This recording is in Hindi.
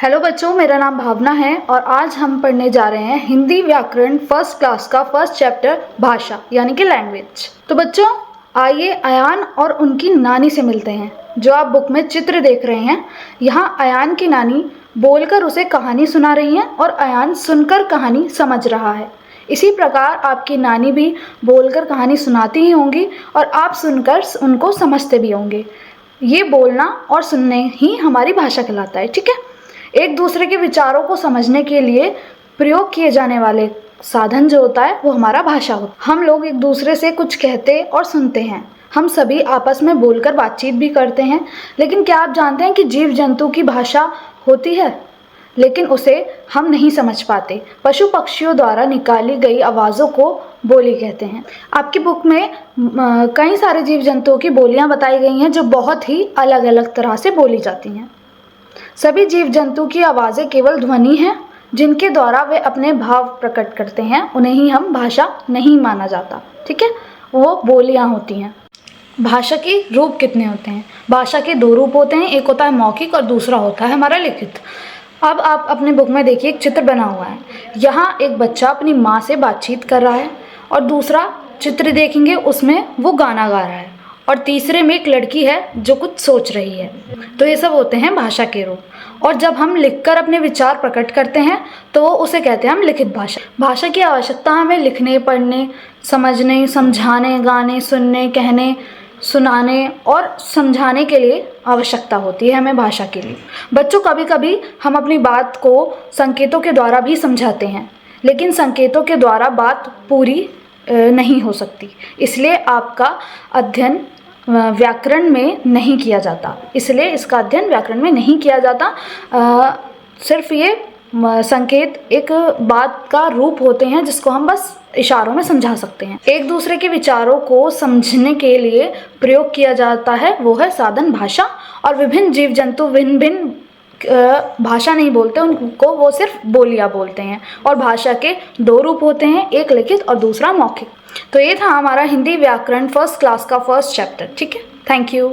हेलो बच्चों, मेरा नाम भावना है और आज हम पढ़ने जा रहे हैं हिंदी व्याकरण फर्स्ट क्लास का फर्स्ट चैप्टर भाषा यानी कि लैंग्वेज। तो बच्चों आइए अयान और उनकी नानी से मिलते हैं। जो आप बुक में चित्र देख रहे हैं, यहाँ अयान की नानी बोलकर उसे कहानी सुना रही हैं और अयान सुनकर कहानी समझ रहा है। इसी प्रकार आपकी नानी भी बोलकर कहानी सुनाती ही होंगी और आप सुनकर उनको समझते भी होंगे। ये बोलना और सुनने ही हमारी भाषा कहलाता है। ठीक है, एक दूसरे के विचारों को समझने के लिए प्रयोग किए जाने वाले साधन जो होता है वो हमारा भाषा होता है। हम लोग एक दूसरे से कुछ कहते और सुनते हैं। हम सभी आपस में बोलकर बातचीत भी करते हैं, लेकिन क्या आप जानते हैं कि जीव जंतु की भाषा होती है, लेकिन उसे हम नहीं समझ पाते। पशु पक्षियों द्वारा निकाली गई आवाज़ों को बोली कहते हैं। आपकी बुक में कई सारे जीव जंतुओं की बोलियां बताई गई हैं जो बहुत ही अलग अलग तरह से बोली जाती हैं। सभी जीव जंतु की आवाज़ें केवल ध्वनि हैं जिनके द्वारा वे अपने भाव प्रकट करते हैं। उन्हें ही हम भाषा नहीं माना जाता। ठीक है, वो बोलियां होती हैं। भाषा के रूप कितने होते हैं? भाषा के दो रूप होते हैं, एक होता है मौखिक और दूसरा होता है हमारा लिखित। अब आप अपने बुक में देखिए, एक चित्र बना हुआ है। यहाँ एक बच्चा अपनी माँ से बातचीत कर रहा है और दूसरा चित्र देखेंगे उसमें वो गाना गा रहा है और तीसरे में एक लड़की है जो कुछ सोच रही है। तो ये सब होते हैं भाषा के रूप। और जब हम लिखकर अपने विचार प्रकट करते हैं तो उसे कहते हैं हम लिखित भाषा। भाषा की आवश्यकता हमें लिखने, पढ़ने, समझने, समझाने, गाने, सुनने, कहने, सुनाने और समझाने के लिए आवश्यकता होती है हमें भाषा के लिए। बच्चों, कभी कभी हम अपनी बात को संकेतों के द्वारा भी समझाते हैं, लेकिन संकेतों के द्वारा बात पूरी नहीं हो सकती। इसलिए आपका अध्ययन व्याकरण में नहीं किया जाता। इसलिए इसका अध्ययन व्याकरण में नहीं किया जाता। सिर्फ ये संकेत एक बात का रूप होते हैं जिसको हम बस इशारों में समझा सकते हैं। एक दूसरे के विचारों को समझने के लिए प्रयोग किया जाता है वो है साधन भाषा। और विभिन्न जीव जंतु भिन्न भिन्न भाषा नहीं बोलते, उनको वो सिर्फ बोलियां बोलते हैं। और भाषा के दो रूप होते हैं, एक लिखित और दूसरा मौखिक। तो ये था हमारा हिंदी व्याकरण फर्स्ट क्लास का फर्स्ट चैप्टर। ठीक है, थैंक यू।